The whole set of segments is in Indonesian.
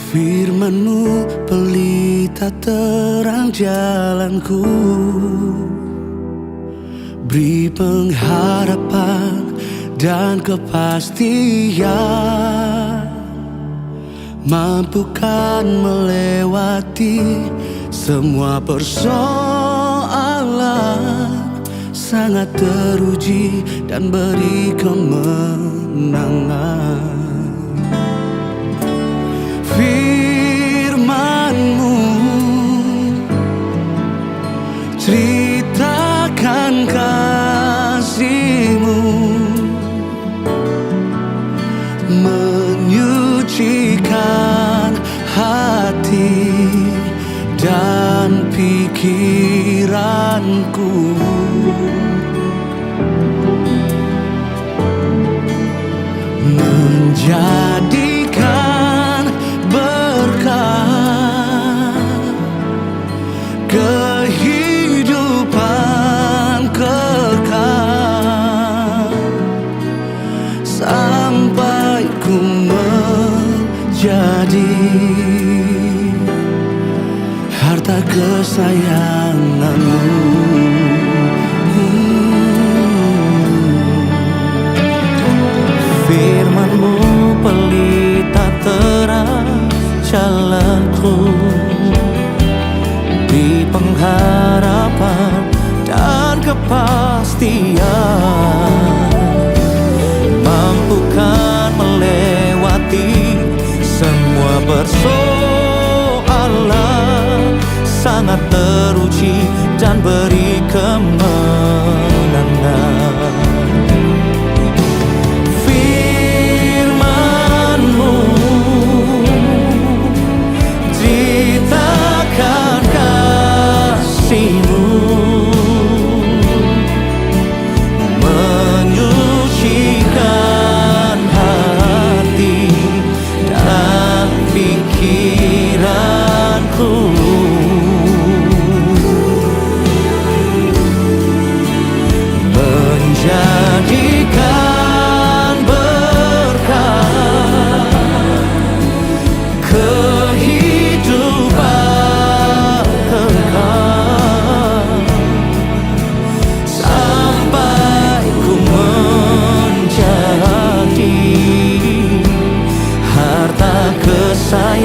Firman-Mu pelita terang jalanku, beri pengharapan dan kepastian, mampukan melewati semua persoalan, sangat teruji dan beri kemenangan. Firman-Mu ceritakan kasih-Mu, menyucikan hati dan pikiranku. Menjadikan berkah kehidupan kekal, sampai ku menjadi harta kesayangan-Mu. Firman-Mu pelita terang jalanku, di pengharapan dan kepastian, mampukan melewati semua persoalan, sangat teruji dan beri kemenangan. Menyucikan hati dan pikiranku, menjadikan berkah kehidupan kekal, sampai ku menjadi harta kesayangan-Mu.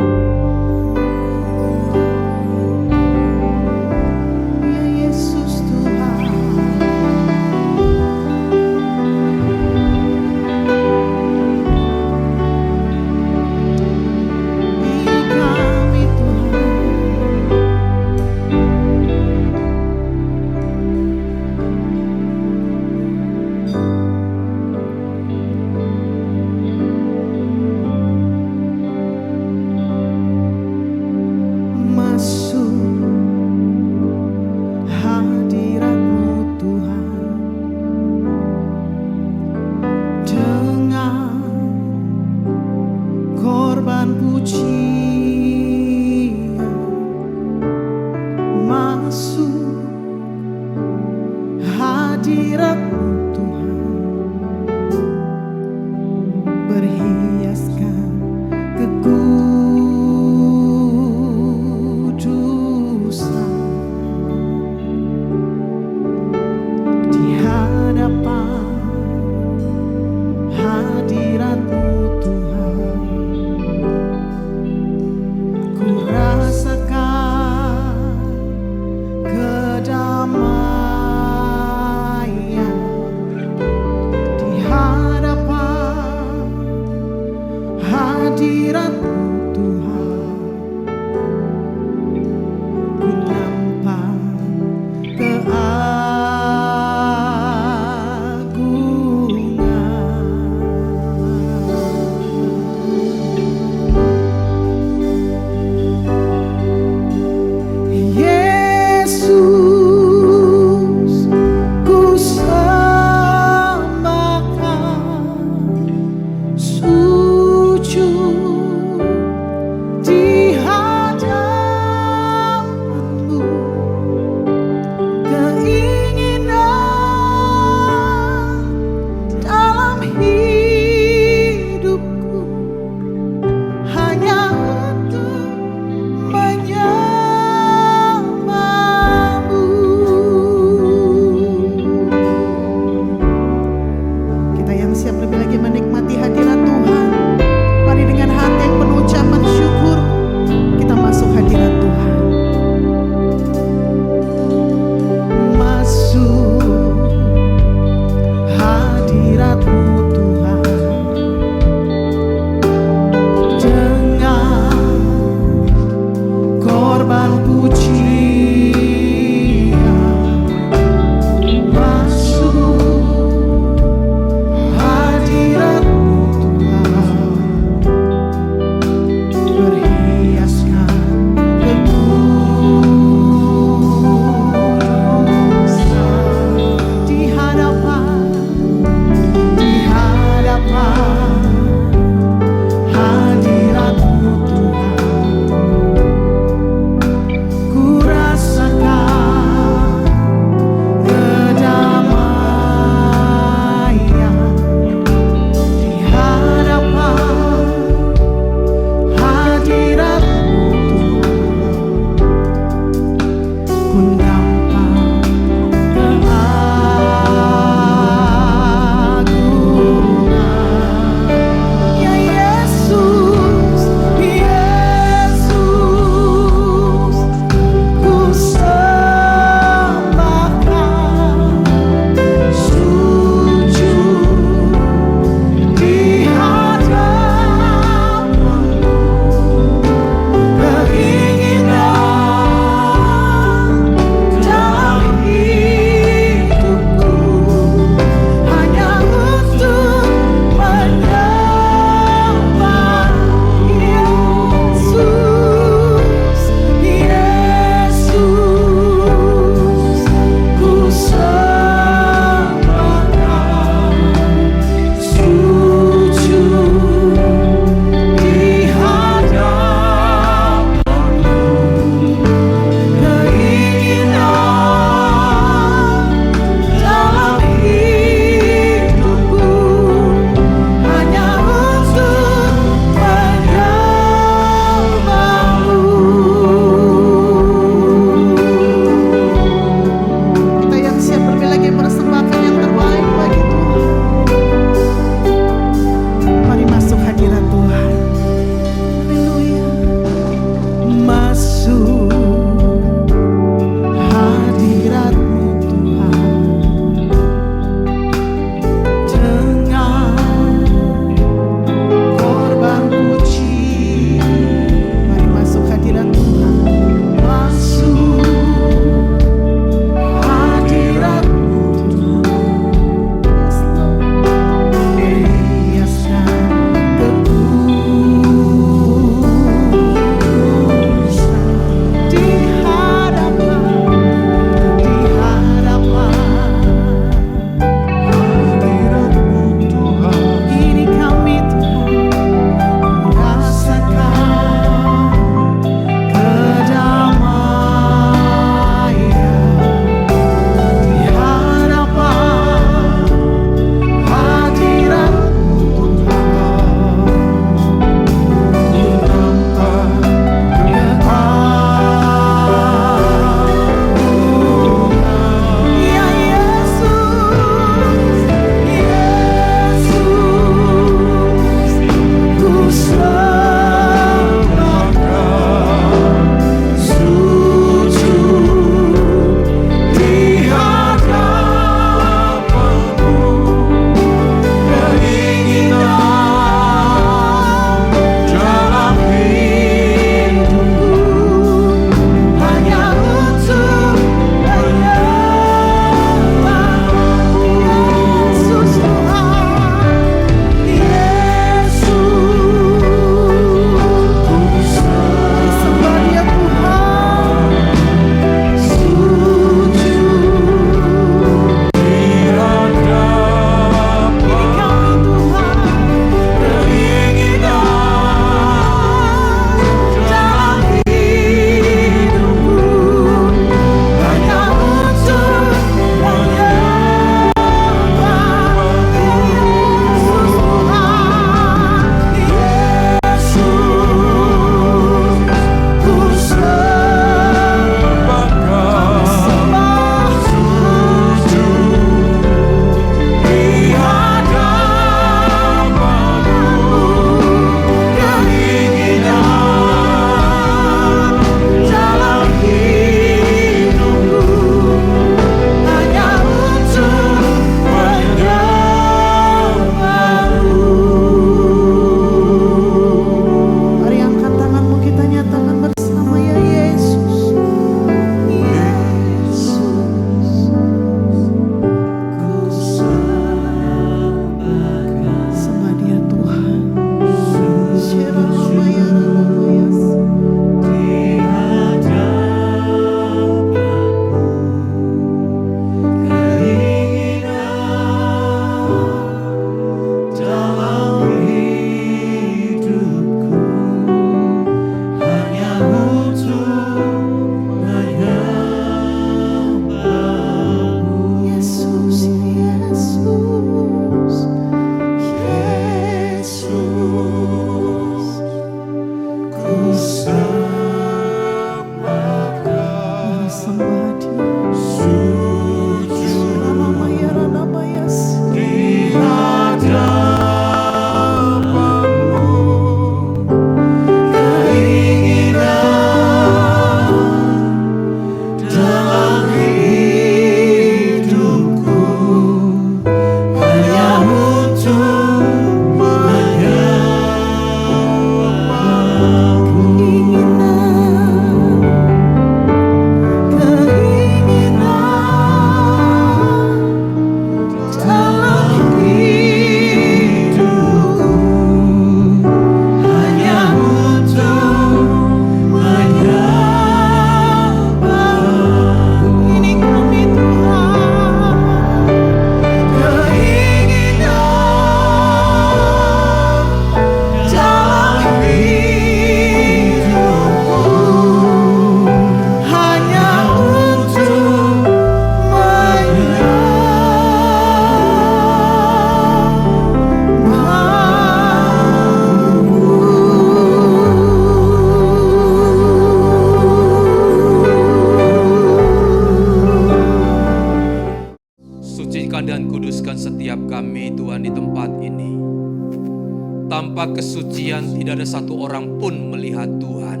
Tanpa kesucian tidak ada satu orang pun melihat Tuhan.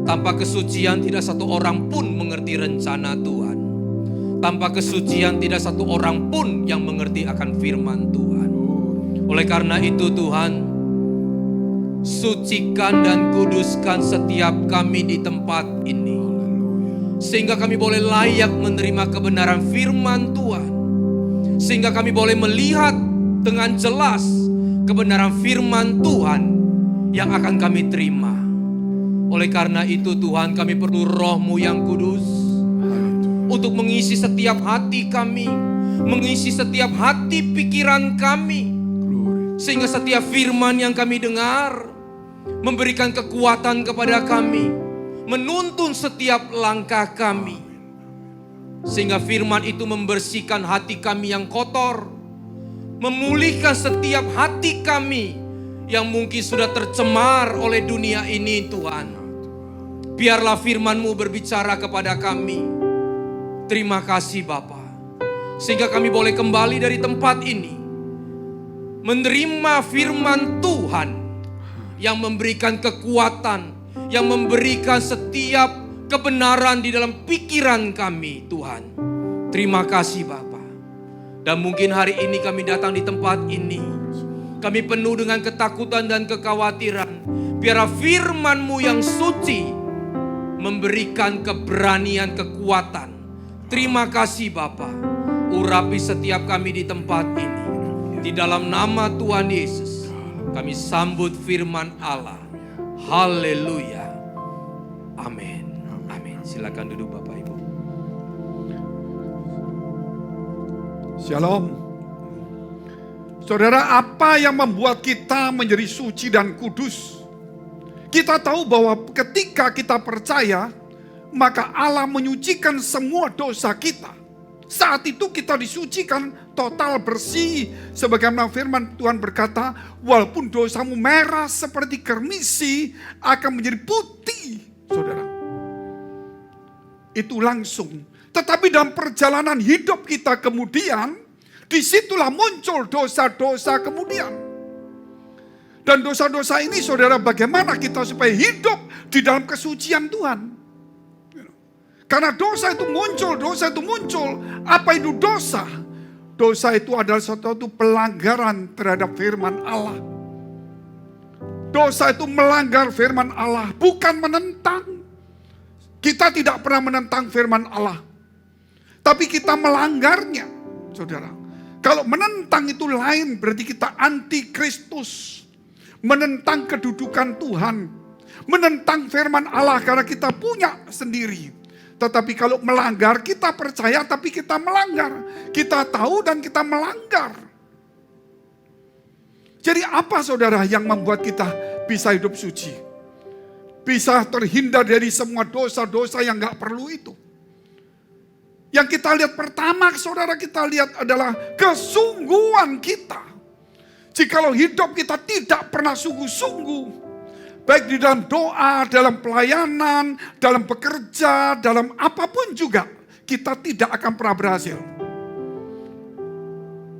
Tanpa kesucian tidak satu orang pun mengerti rencana Tuhan. Tanpa kesucian tidak satu orang pun yang mengerti akan firman Tuhan. Oleh karena itu Tuhan, sucikan dan kuduskan setiap kami di tempat ini. Sehingga kami boleh layak menerima kebenaran firman Tuhan. Sehingga kami boleh melihat dengan jelas kebenaran firman Tuhan yang akan kami terima. Oleh karena itu Tuhan, kami perlu Roh-Mu yang kudus untuk mengisi setiap hati kami, mengisi setiap hati pikiran kami, sehingga setiap firman yang kami dengar memberikan kekuatan kepada kami, menuntun setiap langkah kami, sehingga firman itu membersihkan hati kami yang kotor, memulihkan setiap hati kami yang mungkin sudah tercemar oleh dunia ini Tuhan. Biarlah firman-Mu berbicara kepada kami. Terima kasih Bapa, sehingga kami boleh kembali dari tempat ini menerima firman Tuhan yang memberikan kekuatan, yang memberikan setiap kebenaran di dalam pikiran kami Tuhan. Terima kasih Bapa. Dan mungkin hari ini kami datang di tempat ini, kami penuh dengan ketakutan dan kekhawatiran. Biarlah firman-Mu yang suci memberikan keberanian, kekuatan. Terima kasih Bapa. Urapi setiap kami di tempat ini. Di dalam nama Tuhan Yesus, kami sambut firman Allah. Haleluya. Amin. Amin. Silakan duduk Bapak Ibu. Shalom. Saudara, apa yang membuat kita menjadi suci dan kudus? Kita tahu bahwa ketika kita percaya, maka Allah menyucikan semua dosa kita. Saat itu kita disucikan total bersih. Sebagaimana firman Tuhan berkata, walaupun dosamu merah seperti kermisi, akan menjadi putih. Saudara, itu langsung. Tetapi dalam perjalanan hidup kita kemudian, disitulah muncul dosa-dosa kemudian. Dan dosa-dosa ini saudara, bagaimana kita supaya hidup di dalam kesucian Tuhan. Karena dosa itu muncul. Apa itu dosa? Dosa itu adalah suatu pelanggaran terhadap firman Allah. Dosa itu melanggar firman Allah, bukan menentang. Kita tidak pernah menentang firman Allah, tapi kita melanggarnya, saudara. Kalau menentang itu lain, berarti kita anti Kristus. Menentang kedudukan Tuhan. Menentang firman Allah karena kita punya sendiri. Tetapi kalau melanggar, kita percaya tapi kita melanggar. Kita tahu dan kita melanggar. Jadi apa saudara yang membuat kita bisa hidup suci? Bisa terhindar dari semua dosa-dosa yang gak perlu itu. Yang kita lihat pertama, saudara, kita lihat adalah kesungguhan kita. Jikalau hidup kita tidak pernah sungguh-sungguh, baik di dalam doa, dalam pelayanan, dalam bekerja, dalam apapun juga, kita tidak akan pernah berhasil.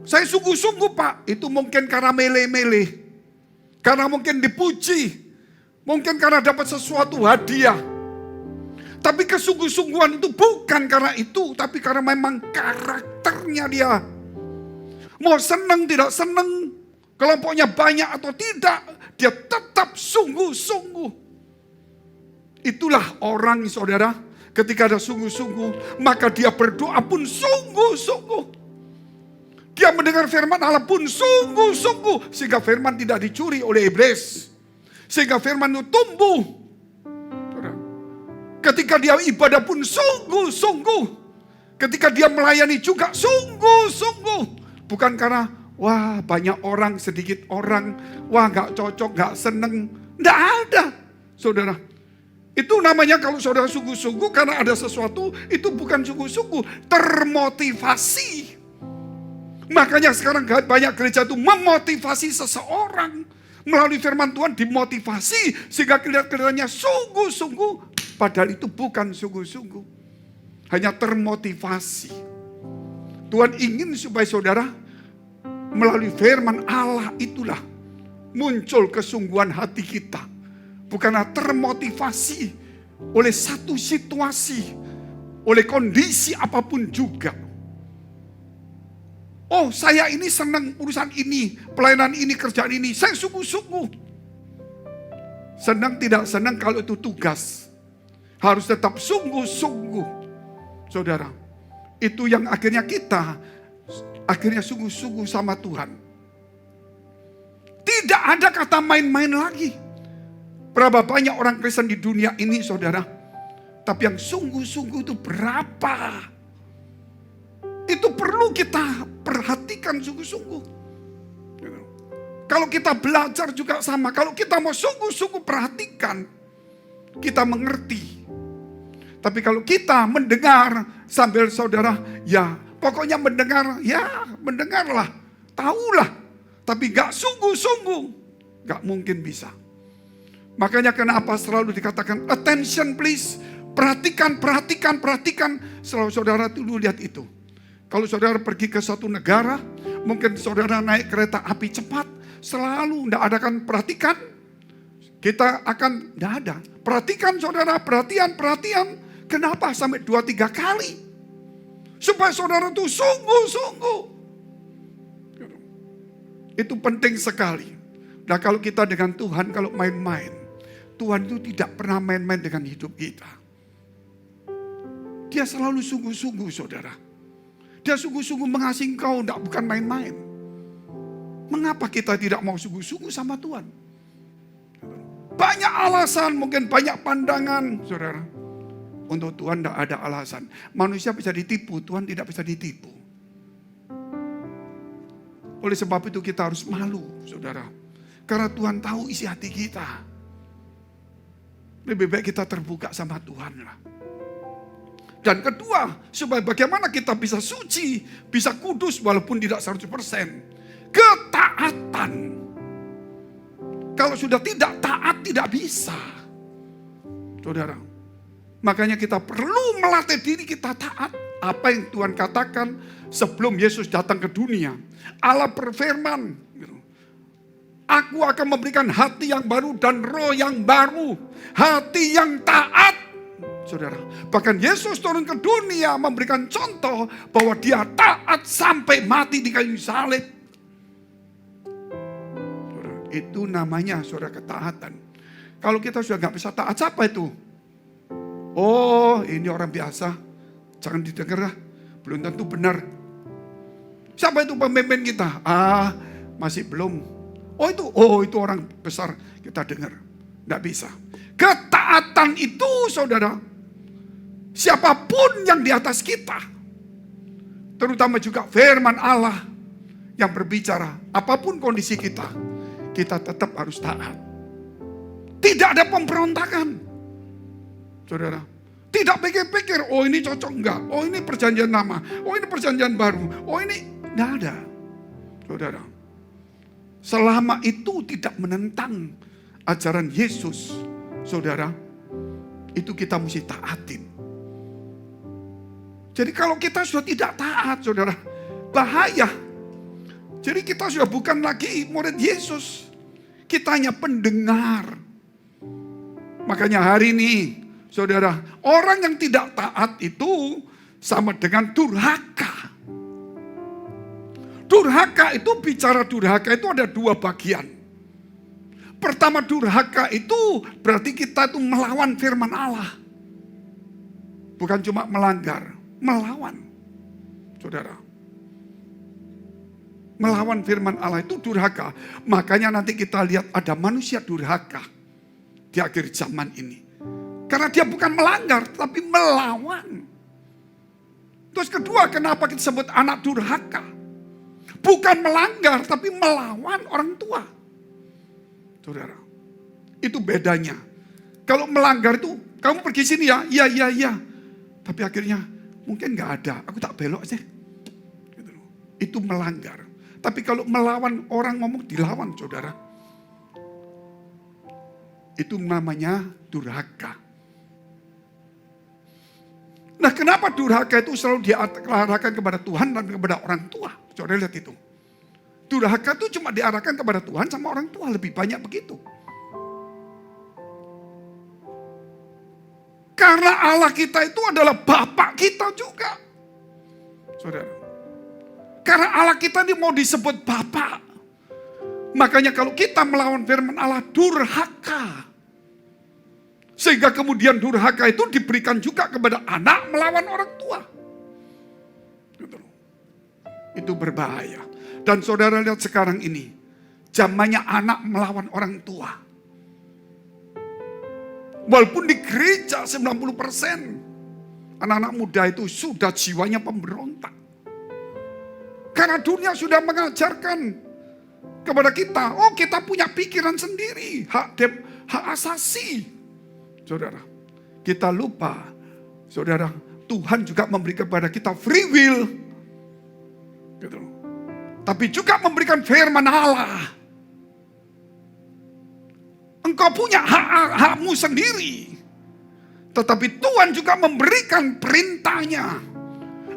Saya sungguh-sungguh Pak, itu mungkin karena mele-mele, karena mungkin dipuji, mungkin karena dapat sesuatu hadiah. Tapi kesungguh-sungguhan itu bukan karena itu, tapi karena memang karakternya dia. Mau senang tidak senang, kelompoknya banyak atau tidak, dia tetap sungguh-sungguh. Itulah orang saudara, ketika ada sungguh-sungguh, maka dia berdoa pun sungguh-sungguh. Dia mendengar firman Allah pun sungguh-sungguh, sehingga firman tidak dicuri oleh iblis. Sehingga firman itu tumbuh. Ketika dia ibadah pun sungguh-sungguh. Ketika dia melayani juga sungguh-sungguh. Bukan karena, wah banyak orang, sedikit orang. Wah gak cocok, gak seneng. Tidak ada, saudara. Itu namanya kalau saudara sungguh-sungguh karena ada sesuatu, itu bukan sungguh-sungguh. Termotivasi. Makanya sekarang banyak gereja itu memotivasi seseorang. Melalui firman Tuhan dimotivasi. Sehingga kelihatannya sungguh-sungguh. Padahal itu bukan sungguh-sungguh. Hanya termotivasi. Tuhan ingin supaya saudara melalui firman Allah itulah muncul kesungguhan hati kita. Bukanlah termotivasi oleh satu situasi, oleh kondisi apapun juga. Oh, saya ini senang urusan ini, pelayanan ini, kerjaan ini. Saya sungguh-sungguh. Senang tidak senang kalau itu tugas. Harus tetap sungguh-sungguh. Saudara, itu yang akhirnya kita sungguh-sungguh sama Tuhan. Tidak ada kata main-main lagi. Berapa banyak orang Kristen di dunia ini, saudara. Tapi yang sungguh-sungguh itu berapa? Itu perlu kita perhatikan sungguh-sungguh. Kalau kita belajar juga sama. Kalau kita mau sungguh-sungguh perhatikan, kita mengerti. Tapi kalau kita mendengar sambil saudara, ya pokoknya mendengar, ya mendengarlah, tahulah. Tapi gak sungguh-sungguh, gak mungkin bisa. Makanya kenapa selalu dikatakan attention please. Perhatikan. Selalu saudara dulu lihat itu. Kalau saudara pergi ke suatu negara, mungkin saudara naik kereta api cepat, selalu tidak ada kan perhatikan. Kita akan, tidak ada. Perhatikan saudara, perhatian. Kenapa sampai 2-3 kali? Supaya saudara itu sungguh-sungguh. Itu penting sekali. Nah kalau kita dengan Tuhan, kalau main-main, Tuhan itu tidak pernah main-main dengan hidup kita. Dia selalu sungguh-sungguh saudara. Dia sungguh-sungguh mengasihi engkau, bukan main-main. Mengapa kita tidak mau sungguh-sungguh sama Tuhan? Banyak alasan, mungkin banyak pandangan, saudara. Untuk Tuhan tidak ada alasan. Manusia bisa ditipu, Tuhan tidak bisa ditipu. Oleh sebab itu kita harus malu, saudara. Karena Tuhan tahu isi hati kita. Lebih baik kita terbuka sama Tuhan lah. Dan kedua, supaya bagaimana kita bisa suci, bisa kudus walaupun tidak 100%. Ketaatan. Kalau sudah tidak taat, tidak bisa. Saudara, makanya kita perlu melatih diri kita taat. Apa yang Tuhan katakan sebelum Yesus datang ke dunia. Allah berfirman, aku akan memberikan hati yang baru dan roh yang baru. Hati yang taat. Saudara, bahkan Yesus turun ke dunia memberikan contoh bahwa dia taat sampai mati di kayu salib. Saudara, itu namanya saudara ketaatan. Kalau kita sudah nggak bisa taat, siapa itu? Oh, ini orang biasa, jangan didengar lah, belum tentu benar. Siapa itu pemimpin kita? Masih belum. Oh itu orang besar, kita dengar. Nggak bisa. Ketaatan itu saudara, siapapun yang di atas kita, terutama juga firman Allah yang berbicara, apapun kondisi kita tetap harus taat. Tidak ada pemberontakan, saudara. Tidak pikir-pikir, oh ini cocok enggak, oh ini perjanjian lama, oh ini perjanjian baru, oh ini, tidak ada, saudara. Selama itu tidak menentang ajaran Yesus, saudara, itu kita mesti taatin. Jadi kalau kita sudah tidak taat, saudara, bahaya. Jadi kita sudah bukan lagi murid Yesus. Kita hanya pendengar. Makanya hari ini, saudara, orang yang tidak taat itu sama dengan durhaka. Durhaka itu, bicara durhaka itu ada 2 bagian. Pertama, durhaka itu berarti kita itu melawan firman Allah. Bukan cuma melanggar, melawan. Saudara, melawan firman Allah itu durhaka. Makanya nanti kita lihat ada manusia durhaka di akhir zaman ini. Karena dia bukan melanggar, tapi melawan. Terus kedua, kenapa kita sebut anak durhaka? Bukan melanggar, tapi melawan orang tua. Saudara, itu bedanya. Kalau melanggar itu, kamu pergi sini ya, iya. Tapi akhirnya, mungkin gak ada, aku tak belok sih. Itu melanggar. Tapi kalau melawan, orang ngomong dilawan, saudara. Itu namanya durhaka. Nah, kenapa durhaka itu selalu diarahkan kepada Tuhan dan kepada orang tua? Saudara lihat itu. Durhaka itu cuma diarahkan kepada Tuhan sama orang tua, lebih banyak begitu. Karena Allah kita itu adalah Bapak kita juga. Saudara. Karena Allah kita ini mau disebut Bapak. Makanya kalau kita melawan firman Allah, durhaka. Sehingga kemudian durhaka itu diberikan juga kepada anak melawan orang tua. Itu berbahaya. Dan saudara lihat sekarang ini, zamannya anak melawan orang tua. Walaupun di gereja 90% anak-anak muda itu sudah jiwanya pemberontak. Karena dunia sudah mengajarkan kepada kita, oh kita punya pikiran sendiri, hak asasi. Saudara, kita lupa, saudara, Tuhan juga memberi kepada kita free will. Gitu. Tapi juga memberikan firman Allah. Engkau punya hakmu sendiri. Tetapi Tuhan juga memberikan perintahnya.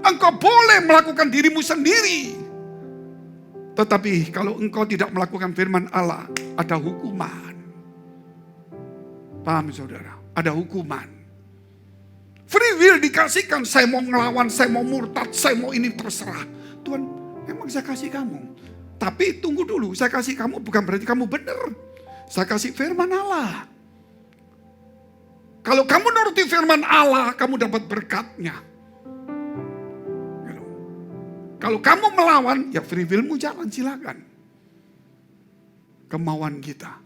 Engkau boleh melakukan dirimu sendiri. Tetapi kalau engkau tidak melakukan firman Allah, ada hukuman. Paham saudara? Ada hukuman. Free will dikasihkan, saya mau ngelawan, saya mau murtad, saya mau ini terserah. Tuhan, memang saya kasih kamu. Tapi tunggu dulu, saya kasih kamu bukan berarti kamu benar. Saya kasih firman Allah. Kalau kamu nuruti firman Allah, kamu dapat berkatnya. Kalau kamu melawan, ya free willmu jalan, silakan. Kemauan kita.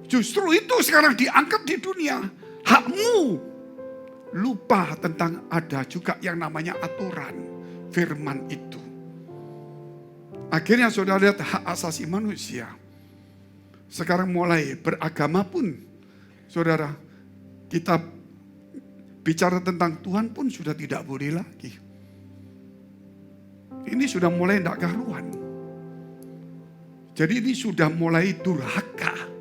Justru itu sekarang diangkat di dunia. Hakmu. Lupa tentang ada juga yang namanya aturan. Firman itu. Akhirnya saudara lihat hak asasi manusia. Sekarang mulai beragama pun. Saudara, kita bicara tentang Tuhan pun sudah tidak boleh lagi. Ini sudah mulai tidak karuan. Jadi ini sudah mulai durhaka.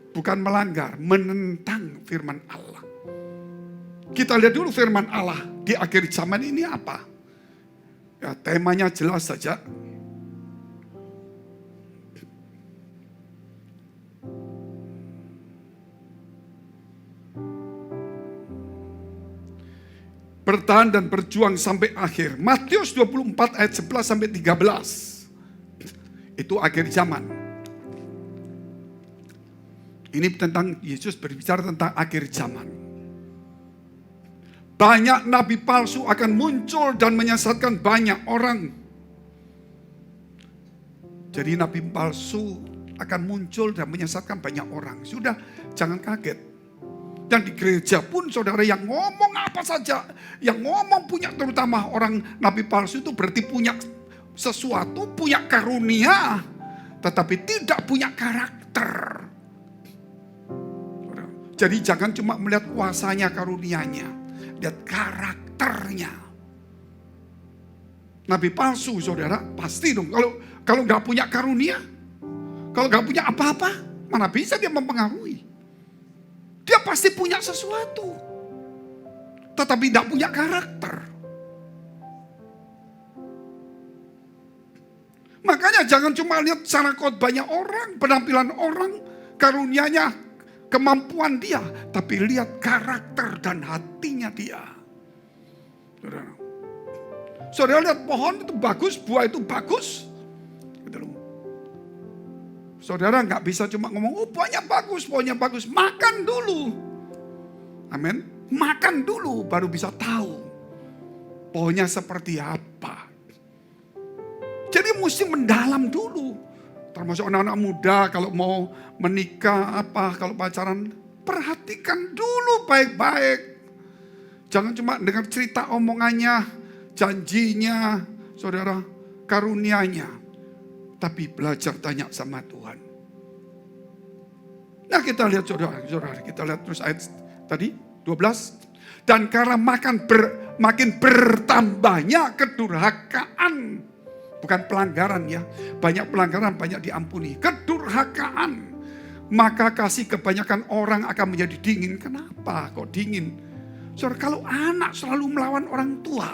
Bukan melanggar, menentang firman Allah. Kita lihat dulu firman Allah di akhir zaman ini apa. Ya, temanya jelas saja. Bertahan dan berjuang sampai akhir. Matius 24 ayat 11 sampai 13. Itu akhir zaman. Ini tentang Yesus berbicara tentang akhir zaman. Banyak nabi palsu akan muncul dan menyesatkan banyak orang. Jadi nabi palsu akan muncul dan menyesatkan banyak orang. Sudah, jangan kaget. Dan di gereja pun saudara yang ngomong apa saja, yang ngomong punya, terutama orang nabi palsu itu berarti punya sesuatu, punya karunia, tetapi tidak punya karakter. Jadi jangan cuma melihat kuasanya, karunianya, lihat karakternya. Nabi palsu saudara, pasti dong, kalau nggak punya karunia, kalau nggak punya apa-apa, mana bisa dia mempengaruhi. Dia pasti punya sesuatu. Tetapi tidak punya karakter. Makanya jangan cuma lihat cara khotbahnya orang, penampilan orang, karunianya, kemampuan dia. Tapi lihat karakter dan hatinya dia. Saudara lihat pohon itu bagus, buah itu bagus. Saudara nggak bisa cuma ngomong, oh pohonnya bagus. Makan dulu. Amin. Makan dulu baru bisa tahu pohonnya seperti apa. Jadi mesti mendalam dulu. Termasuk anak-anak muda kalau mau menikah kalau pacaran, perhatikan dulu baik-baik. Jangan cuma dengar cerita omongannya, janjinya, saudara, karunianya. Tapi belajar tanya sama Tuhan. Nah kita lihat saudara, kita lihat terus ayat tadi 12. Dan karena makin bertambahnya kedurhakaan. Bukan pelanggaran ya. Banyak pelanggaran, banyak diampuni. Kedurhakaan. Maka kasih kebanyakan orang akan menjadi dingin. Kenapa kok dingin? Saudara, kalau anak selalu melawan orang tua.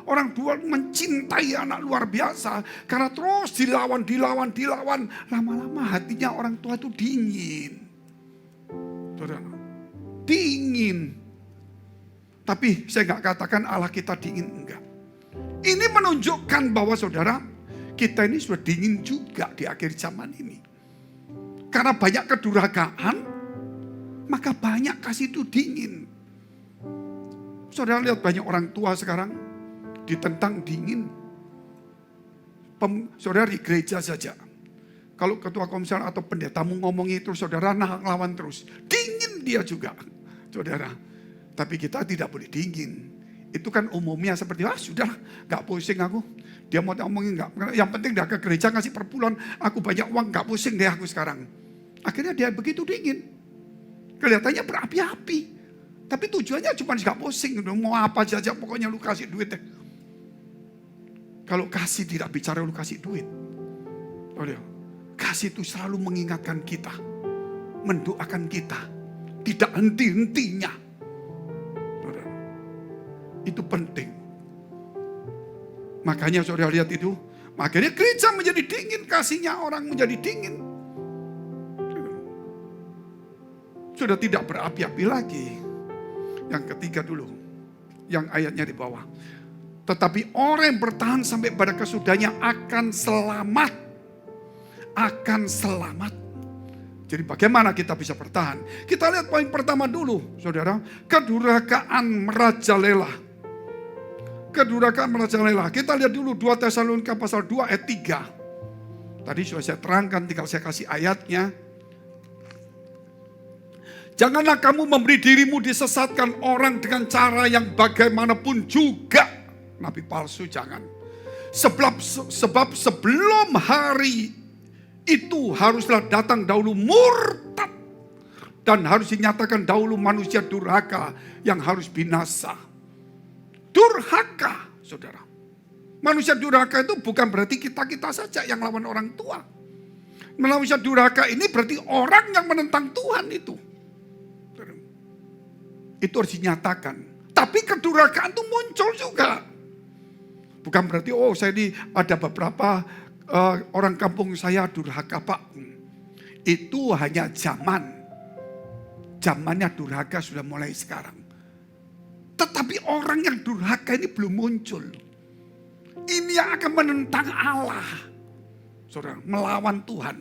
Orang tua mencintai anak luar biasa. Karena terus dilawan. Lama-lama hatinya orang tua itu dingin. Saudara, dingin. Tapi saya nggak katakan Allah kita dingin, enggak. Ini menunjukkan bahwa saudara, kita ini sudah dingin juga di akhir zaman ini. Karena banyak kedurhakaan, maka banyak kasih itu dingin. Saudara lihat banyak orang tua sekarang ditentang dingin. Saudara di gereja saja. Kalau ketua komsel atau pendetamu ngomong itu, saudara lawan terus. Dingin dia juga, saudara. Tapi kita tidak boleh dingin. Itu kan umumnya seperti, sudah gak pusing aku. Dia mau ngomongin gak. Yang penting dia ke gereja ngasih perpuluhan. Aku banyak uang, gak pusing deh aku sekarang. Akhirnya dia begitu dingin. Kelihatannya berapi-api. Tapi tujuannya cuma gak pusing. Mau apa saja pokoknya lu kasih duit deh. Kalau kasih tidak bicara lu kasih duit. Kasih itu selalu mengingatkan kita. Mendoakan kita. Tidak henti-hentinya. Itu penting. Makanya saudara lihat itu. Makanya gereja menjadi dingin. Kasihnya orang menjadi dingin. Sudah tidak berapi-api lagi. Yang ketiga dulu. Yang ayatnya di bawah. Tetapi orang yang bertahan sampai pada kesudahnya akan selamat. Akan selamat. Jadi bagaimana kita bisa bertahan? Kita lihat poin pertama dulu, saudara. Kedurhakaan merajalela. Kedurhakaan merajalela. Kita lihat dulu 2 Tesalonika pasal 2 ayat 3. Tadi sudah saya terangkan, tinggal saya kasih ayatnya. Janganlah kamu memberi dirimu disesatkan orang dengan cara yang bagaimanapun juga. Nabi palsu jangan. Sebab sebelum hari itu haruslah datang dahulu murtad. Dan harus dinyatakan dahulu manusia durhaka yang harus binasa. Durhaka, saudara. Manusia durhaka itu bukan berarti kita-kita saja yang lawan orang tua. Manusia durhaka ini berarti orang yang menentang Tuhan itu. Itu harus dinyatakan. Tapi kedurhakaan itu muncul juga. Bukan berarti, saya ini ada beberapa orang kampung saya durhaka Pak. Itu hanya zaman. Zamannya durhaka sudah mulai sekarang. Tetapi orang yang durhaka ini belum muncul. Ini yang akan menentang Allah. Saudara, melawan Tuhan.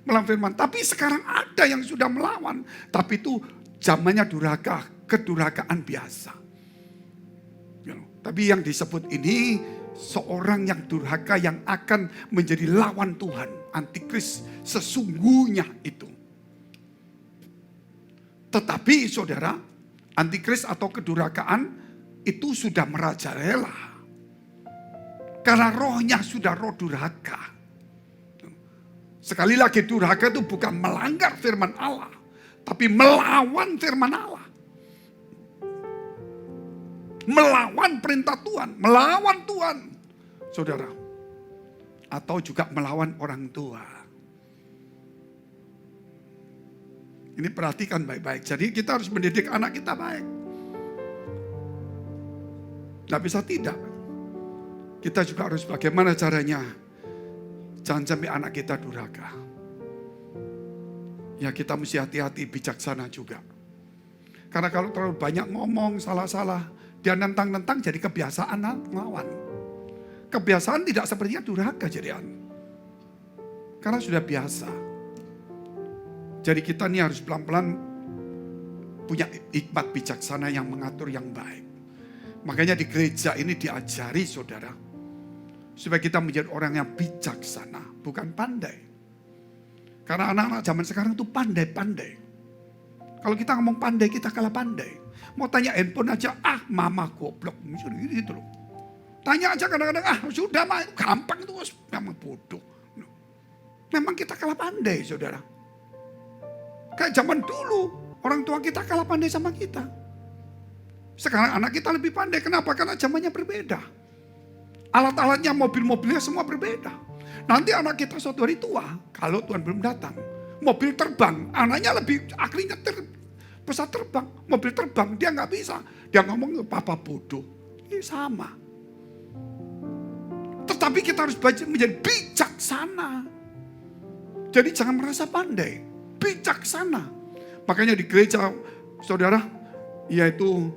Melawan firman. Tapi sekarang ada yang sudah melawan. Tapi itu zamannya durhaka. Kedurhakaan biasa. Tapi yang disebut ini seorang yang durhaka yang akan menjadi lawan Tuhan. Antikris sesungguhnya itu. Tetapi saudara, antikris atau kedurhakaan itu sudah merajalela. Karena rohnya sudah roh durhaka. Sekali lagi durhaka itu bukan melanggar firman Allah. Tapi melawan firman Allah. Melawan perintah Tuhan, melawan Tuhan, saudara. Atau juga melawan orang tua. Ini perhatikan baik-baik. Jadi kita harus mendidik anak kita baik. Tidak bisa tidak. Kita juga harus bagaimana caranya. Jangan sampai anak kita durhaka. Ya kita mesti hati-hati, bijaksana juga. Karena kalau terlalu banyak ngomong, salah-salah. Dia nentang-nentang jadi kebiasaan melawan. Kebiasaan tidak sepertinya durhaka jadian. Karena sudah biasa. Jadi kita nih harus pelan-pelan punya hikmat bijaksana yang mengatur yang baik. Makanya di gereja ini diajari saudara. Supaya kita menjadi orang yang bijaksana, bukan pandai. Karena anak-anak zaman sekarang itu pandai-pandai. Kalau kita ngomong pandai, kita kalah pandai. Mau tanya handphone aja, mama goblok. Gitu loh. Tanya aja kadang-kadang, sudah mah gampang itu, memang bodoh. Memang kita kalah pandai saudara. Kayak zaman dulu, orang tua kita kalah pandai sama kita. Sekarang anak kita lebih pandai, kenapa? Karena zamannya berbeda. Alat-alatnya, mobil-mobilnya semua berbeda. Nanti anak kita suatu hari tua, kalau Tuhan belum datang. Mobil terbang, anaknya lebih akhirnya pesawat terbang, mobil terbang, dia nggak bisa. Dia ngomong, papa bodoh. Ini sama. Tetapi kita harus menjadi bijaksana. Jadi jangan merasa pandai, bijaksana. Makanya di gereja, saudara, yaitu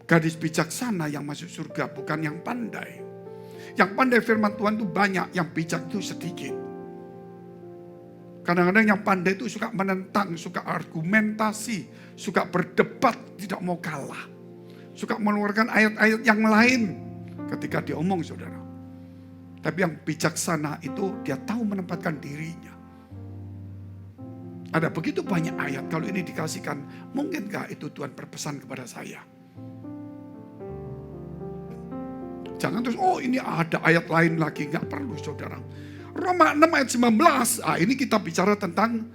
gadis bijaksana yang masuk surga, bukan yang pandai. Yang pandai firman Tuhan itu banyak, yang bijak itu sedikit. Kadang-kadang yang pandai itu suka menentang, suka argumentasi, suka berdebat, tidak mau kalah. Suka mengeluarkan ayat-ayat yang lain ketika dia omong, saudara. Tapi yang bijaksana itu dia tahu menempatkan dirinya. Ada begitu banyak ayat, kalau ini dikasihkan, mungkinkah itu Tuhan berpesan kepada saya? Jangan terus, oh ini ada ayat lain lagi, nggak perlu, saudara. Roma 6 ayat 19, ini kita bicara tentang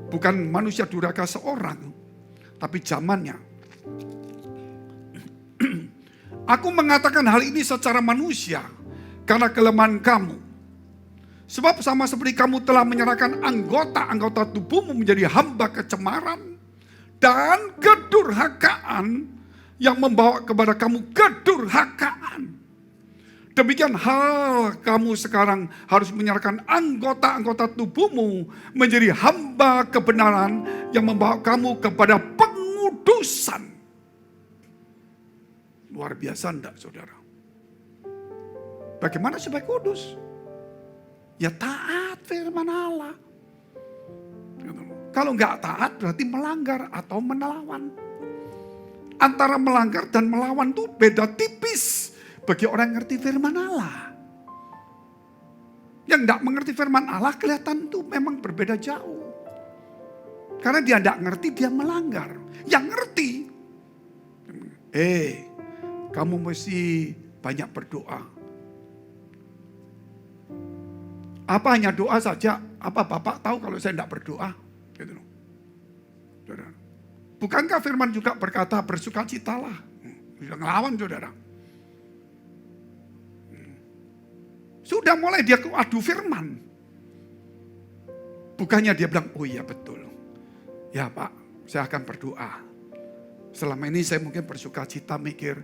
bukan manusia durhaka seorang, tapi zamannya. Aku mengatakan hal ini secara manusia, karena kelemahan kamu. Sebab sama seperti kamu telah menyerahkan anggota-anggota tubuhmu menjadi hamba kecemaran dan kedurhakaan yang membawa kepada kamu kedurhakaan. Demikian hal kamu sekarang harus menyerahkan anggota-anggota tubuhmu menjadi hamba kebenaran yang membawa kamu kepada pengudusan. Luar biasa enggak, saudara? Bagaimana supaya kudus? Ya taat firman Allah. Kalau enggak taat berarti melanggar atau melawan. Antara melanggar dan melawan itu beda tipis. Bagi orang yang ngerti firman Allah. Yang tidak mengerti firman Allah kelihatan itu memang berbeda jauh. Karena dia tidak ngerti, dia melanggar. Yang ngerti, kamu mesti banyak berdoa. Apa hanya doa saja? Apa Bapak tahu kalau saya tidak berdoa? Gitu loh. Bukankah firman juga berkata bersukacitalah? Sudah ngelawan, saudara. Sudah mulai dia adu firman. Bukannya dia bilang, oh iya betul. Ya Pak, saya akan berdoa. Selama ini saya mungkin bersukacita mikir,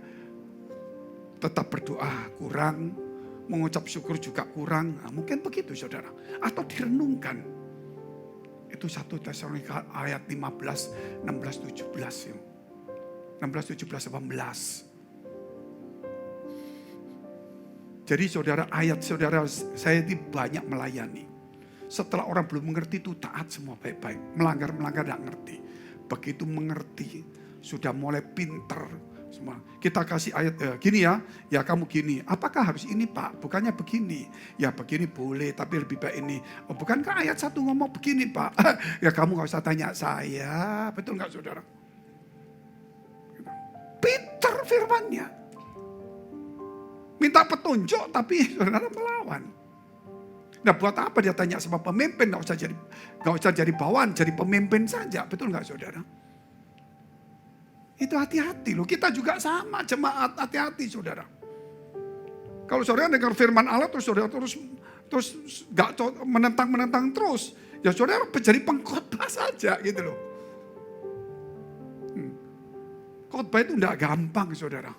tetap berdoa kurang, mengucap syukur juga kurang. Nah, mungkin begitu, saudara. Atau direnungkan. Itu 1 Tesalonika ayat 15, 16, 17. 16, 17, 18. Jadi saudara, ayat saudara, saya ini banyak melayani. Setelah orang belum mengerti itu taat semua baik-baik. Melanggar-melanggar tidak ngerti. Begitu mengerti, sudah mulai pinter semua. Kita kasih ayat, gini ya kamu gini. Apakah harus ini Pak? Bukannya begini. Ya begini boleh, tapi lebih baik ini. Oh, bukankah ayat 1 ngomong begini Pak? Ya kamu gak usah tanya saya. Betul gak, saudara? Pinter firmannya. Minta petunjuk tapi saudara melawan. Nah buat apa dia tanya sama pemimpin? Gak usah jadi bawahan, jadi pemimpin saja. Betul gak, saudara? Itu hati-hati loh. Kita juga sama, jemaat, hati-hati, saudara. Kalau saudara dengar firman Allah terus saudara terus gak menentang terus, ya saudara jadi pengkhotbah saja gitu loh. Khotbah itu gak gampang, saudara.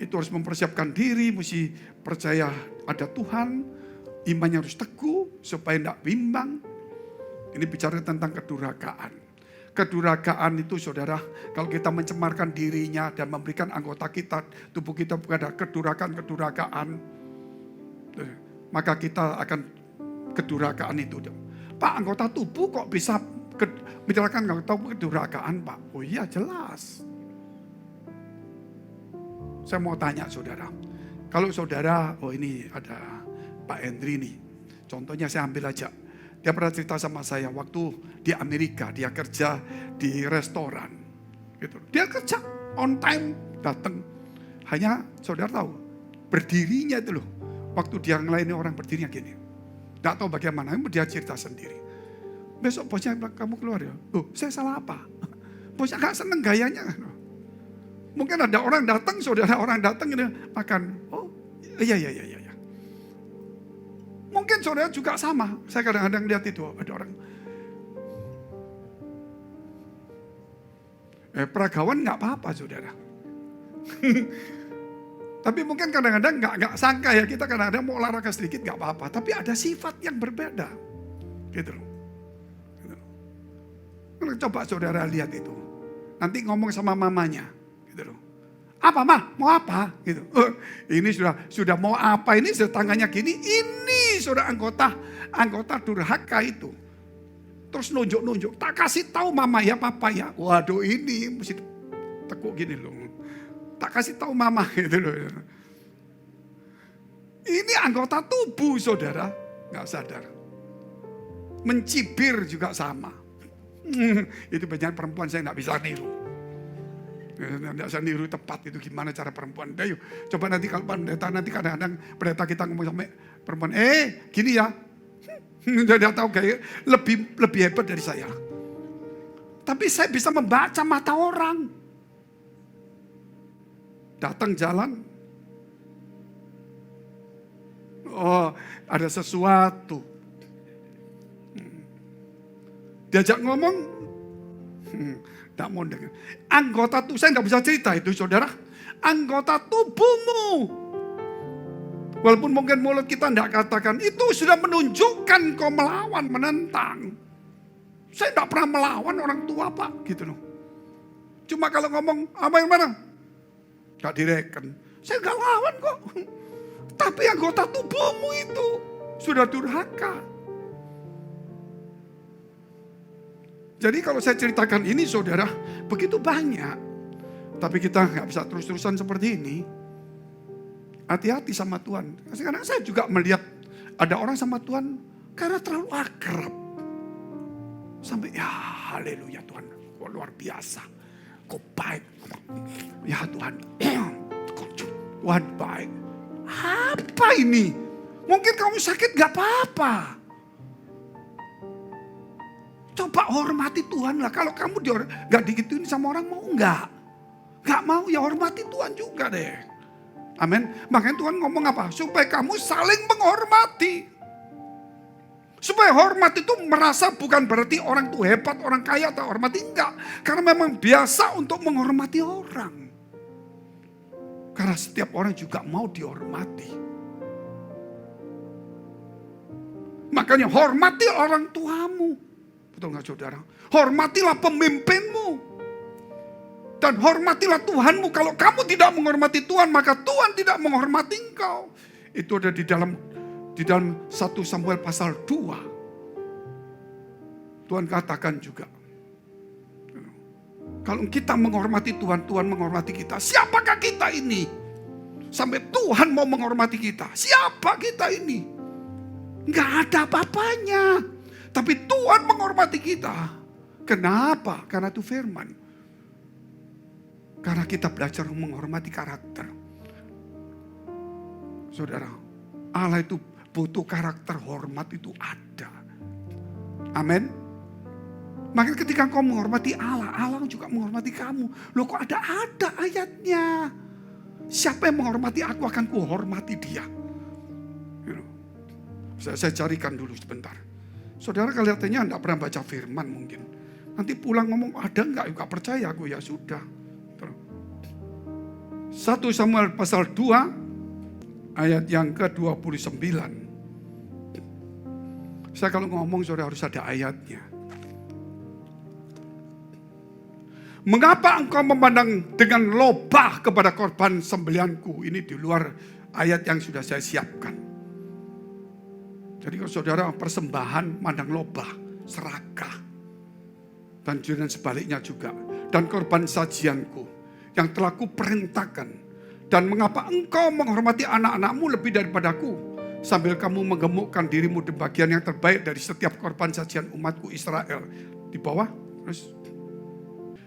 Itu harus mempersiapkan diri, mesti percaya ada Tuhan, imannya harus teguh supaya tidak bimbang. Ini bicara tentang kedurhakaan. Kedurhakaan itu, saudara, kalau kita mencemarkan dirinya dan memberikan anggota kita, tubuh kita kepada kedurhakaan, maka kita akan kedurhakaan itu. Pak, anggota tubuh kok bisa menyerahkan anggota kedurhakaan, Pak? Oh iya, jelas. Saya mau tanya saudara, kalau saudara, oh ini ada Pak Henry nih, contohnya saya ambil aja. Dia pernah cerita sama saya waktu di Amerika, dia kerja di restoran. Gitu. Dia kerja on time, datang. Hanya saudara tahu, berdirinya itu loh, waktu dia ngelayani orang berdirinya gini. Gak tahu bagaimana, dia cerita sendiri. Besok bosnya bilang, kamu keluar ya? Oh, saya salah apa? Bosnya gak seneng gayanya. Mungkin ada orang datang, saudara orang datang ini makan. Oh, iya. Mungkin saudara juga sama. Saya kadang-kadang lihat itu ada orang. Peragawan nggak apa-apa, saudara. Tapi mungkin kadang-kadang nggak sangka ya, kita kadang-kadang mau olahraga sedikit nggak apa-apa. Tapi ada sifat yang berbeda. Gitu loh. Coba saudara lihat itu. Nanti ngomong sama mamanya. Gitu loh. Apa mah? Mau apa? Gitu. Ini sudah mau apa? Ini sudah tangannya gini. Ini sudah anggota durhaka itu. Terus nunjuk-nunjuk. Tak kasih tahu mama ya papa ya. Waduh ini mesti tekuk gini loh. Tak kasih tahu mama gitu loh. Ini anggota tubuh saudara. Gak sadar. Mencibir juga sama. Itu banyak perempuan saya gak bisa niru. Tidak bisa niru tepat itu gimana cara perempuan. Ayo, coba nanti kalau pendeta nanti kadang-kadang pendeta kita ngomong sama perempuan, gini ya. Dia tahu kayak lebih hebat dari saya. Tapi saya bisa membaca mata orang. Datang jalan. Oh, ada sesuatu. Diajak ngomong. Tidak mau dengar. Anggota tubuh, saya tidak bisa cerita itu saudara. Anggota tubuhmu. Walaupun mungkin mulut kita tidak katakan. Itu sudah menunjukkan kau melawan, menentang. Saya tidak pernah melawan orang tua pak. Gitu loh. Cuma kalau ngomong, apa yang mana? Gak direken. Saya gak lawan kok. Tapi anggota tubuhmu itu sudah durhaka. Jadi kalau saya ceritakan ini saudara, begitu banyak. Tapi kita gak bisa terus-terusan seperti ini. Hati-hati sama Tuhan. Kadang-kadang saya juga melihat ada orang sama Tuhan karena terlalu akrab. Sampai ya haleluya Tuhan, kok luar biasa. Kok baik. Ya Tuhan, Tuhan baik. Apa ini? Mungkin kamu sakit gak apa-apa. Coba hormati Tuhan lah. Kalau kamu gak digituin sama orang mau gak? Gak mau ya hormati Tuhan juga deh. Amin. Makanya Tuhan ngomong apa? Supaya kamu saling menghormati. Supaya hormat itu merasa bukan berarti orang itu hebat, orang kaya atau hormati. Enggak. Karena memang biasa untuk menghormati orang. Karena setiap orang juga mau dihormati. Makanya hormati orang tuamu. Betul gak saudara? Hormatilah pemimpinmu. Dan hormatilah Tuhanmu. Kalau kamu tidak menghormati Tuhan, maka Tuhan tidak menghormati engkau. Itu ada di dalam 1 Samuel pasal 2. Tuhan katakan juga. Kalau kita menghormati Tuhan, Tuhan menghormati kita. Siapakah kita ini? Sampai Tuhan mau menghormati kita. Siapa kita ini? Nggak ada apa-apanya. Tapi Tuhan menghormati kita. Kenapa? Karena itu firman. Karena kita belajar menghormati karakter. Saudara, Allah itu butuh karakter, hormat itu ada. Amin. Makanya ketika kau menghormati Allah, Allah juga menghormati kamu. Loh kok ada ayatnya. Siapa yang menghormati aku akan kuhormati dia. Saya carikan dulu sebentar. Saudara kelihatannya tidak pernah baca firman mungkin. Nanti pulang ngomong ada enggak percaya aku ya sudah. 1 Samuel pasal 2 ayat yang ke-29. Saya kalau ngomong saudara harus ada ayatnya. Mengapa engkau memandang dengan lobah kepada korban sembelihanku? Ini di luar ayat yang sudah saya siapkan. Jadi kalau saudara persembahan mandang lobah, serakah. Dan sebaliknya juga. Dan korban sajianku yang telah kuperintahkan. Dan mengapa engkau menghormati anak-anakmu lebih daripadaku, sambil kamu menggemukkan dirimu di bagian yang terbaik dari setiap korban sajian umatku Israel. Di bawah, terus.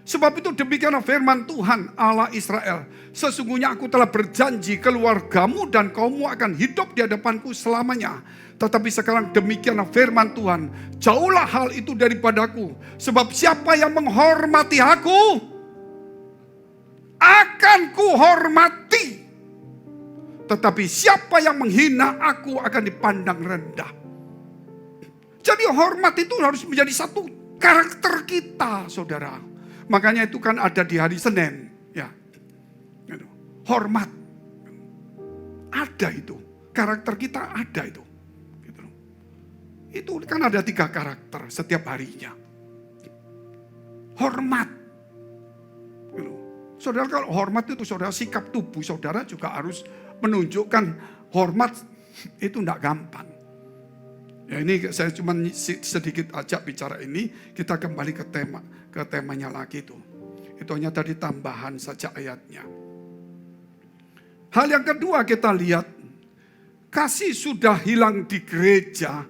Sebab itu demikianlah firman Tuhan Allah Israel. Sesungguhnya aku telah berjanji keluargamu dan kaummu akan hidup di hadapanku selamanya. Tetapi sekarang demikianlah firman Tuhan. Jauhlah hal itu daripadaku. Sebab siapa yang menghormati aku, akan kuhormati. Tetapi siapa yang menghina aku akan dipandang rendah. Jadi hormat itu harus menjadi satu karakter kita, saudara. Makanya itu kan ada di hari Senin, ya. Hormat. ada itu. Karakter kita ada itu. Gitu. Itu kan ada 3 karakter setiap harinya. Hormat. Gitu. Saudara, kalau hormat itu saudara, sikap tubuh saudara juga harus menunjukkan hormat. Itu tidak gampang. Ya, ini saya cuma sedikit ajak bicara ini, kita kembali ke temanya lagi itu. Itu hanya tadi tambahan saja ayatnya. Hal yang kedua kita lihat, kasih sudah hilang di gereja,